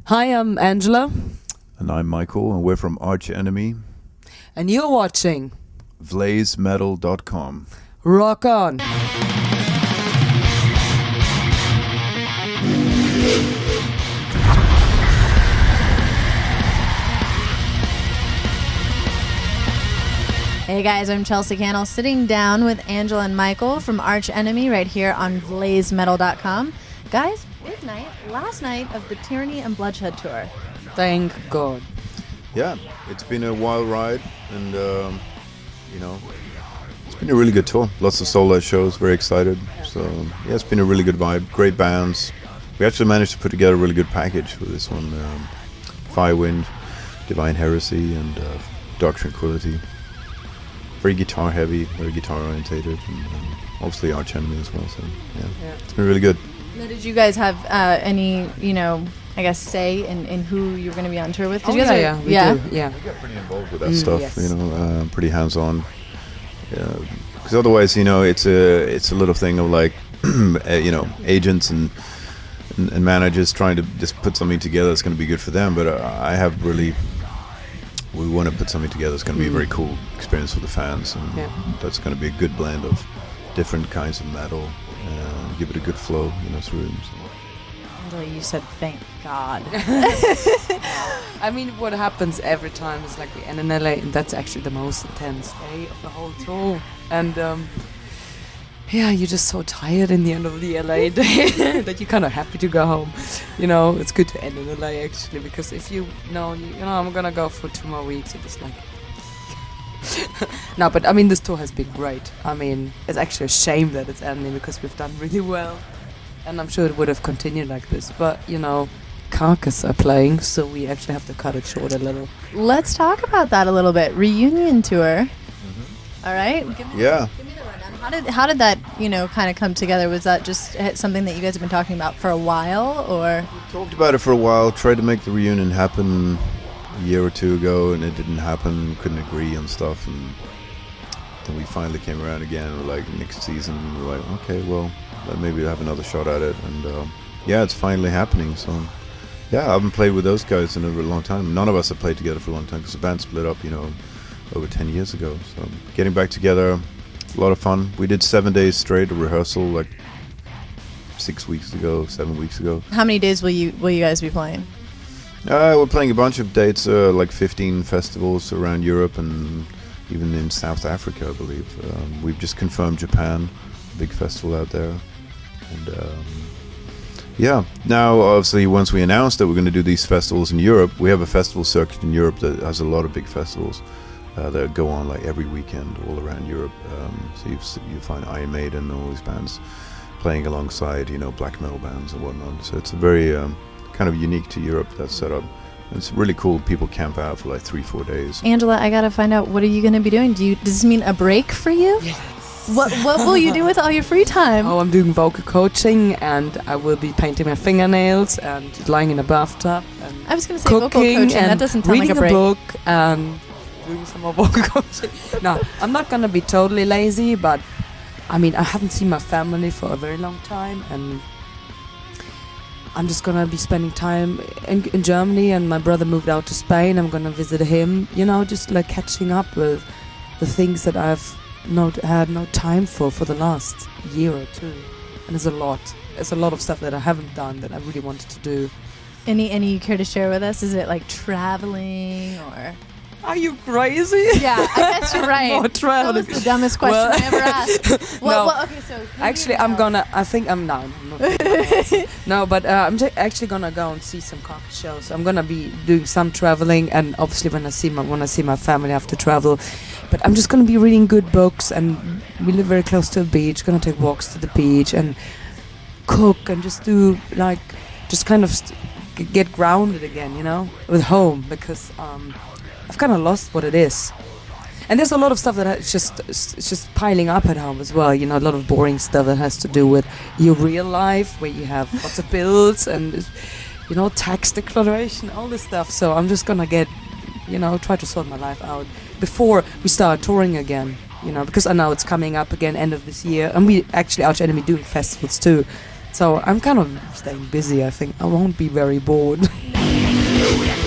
Hi, I'm Angela. And I'm Michael, and we're from Arch Enemy. And you're watching VlazeMetal.com. Rock On. Hey guys, I'm Chelsea Cannell, sitting down with Angela and Michael from Arch Enemy right here on VlazeMetal.com. Guys, big night, last night of the Tyranny and Bloodshed tour. Thank God. Yeah, it's been a wild ride, and it's been a really good tour. Lots of solo shows, very excited. So yeah, it's been a really good vibe. Great bands. We actually managed to put together a really good package for this one. Firewind, Divine Heresy, and Dark Tranquility. Very guitar heavy, very guitar orientated, and obviously Arch Enemy as well. So yeah, it's been really good. Now, did you guys have any, say in who you're going to be on tour with? 'Cause Oh, you guys yeah, we do. Yeah. We get pretty involved with that stuff, yes. Pretty hands-on. Because otherwise, it's a little thing of like, agents and managers trying to just put something together that's going to be good for them. But we want to put something together that's going to be a very cool experience for the fans, and that's going to be a good blend of different kinds of metal, give it a good flow, through. Angela, you said thank God. I mean, what happens every time is like we end in LA, and that's actually the most intense day of the whole tour. And you're just so tired in the end of the LA day that you're kind of happy to go home. It's good to end in LA actually, because if you know, I'm gonna go for 2 more weeks, you're just like. No, but I mean, this tour has been great. I mean, it's actually a shame that it's ending because we've done really well, and I'm sure it would have continued like this. But Carcass are playing, so we actually have to cut it short a little. Let's talk about that a little bit. Reunion tour. All right. Give me the rundown. How did that kind of come together? Was that just something that you guys have been talking about for a while, or? We talked about it for a while. Tried to make the reunion happen a year or 2 ago, and it didn't happen. Couldn't agree on stuff, and then we finally came around again. We're like, next season, we're like, okay, well, maybe we'll have another shot at it, and it's finally happening. So yeah, I haven't played with those guys in a really long time. None of us have played together for a long time because the band split up, over 10 years ago. So getting back together, a lot of fun. We did 7 days straight of rehearsal, like 7 weeks ago. How many days will you guys be playing? We're playing a bunch of dates, like 15 festivals around Europe and even in South Africa, I believe. We've just confirmed Japan, big festival out there. And now obviously once we announced that we're going to do these festivals in Europe, we have a festival circuit in Europe that has a lot of big festivals that go on like every weekend all around Europe. So you find Iron Maiden and all these bands playing alongside, black metal bands and whatnot. So it's a very kind of unique to Europe, that setup. It's really cool. People camp out for like 3-4 days. Angela, I gotta find out, what are you gonna be doing? Does this mean a break for you? Yes. What will you do with all your free time? Oh, I'm doing vocal coaching, and I will be painting my fingernails and lying in a bathtub. And I was gonna say vocal coaching. That doesn't sound like a break. Reading a book and doing some more vocal coaching. No, I'm not gonna be totally lazy, but I mean, I haven't seen my family for a very long time, and I'm just gonna be spending time in Germany, and my brother moved out to Spain. I'm gonna visit him, just like catching up with the things that I've had no time for the last year or 2. And there's a lot of stuff that I haven't done that I really wanted to do. Any you care to share with us? Is it like traveling or? Are you crazy? Yeah, I guess you're right. Not traveling. That was the dumbest question I ever asked. Okay, so actually, I'm not. No, but I'm actually gonna go and see some Carcass shows. I'm gonna be doing some traveling, and obviously when I see my family, I have to travel. But I'm just gonna be reading good books, and we live very close to a beach. Gonna take walks to the beach and cook and just do kind of get grounded again, with home, because I've kind of lost what it is. And there's a lot of stuff that it's just piling up at home as well. A lot of boring stuff that has to do with your real life, where you have lots of bills and, tax declaration, all this stuff. So I'm just gonna try to sort my life out before we start touring again. Because I know it's coming up again end of this year, and we actually Arch Enemy doing festivals too. So I'm kind of staying busy. I think I won't be very bored. you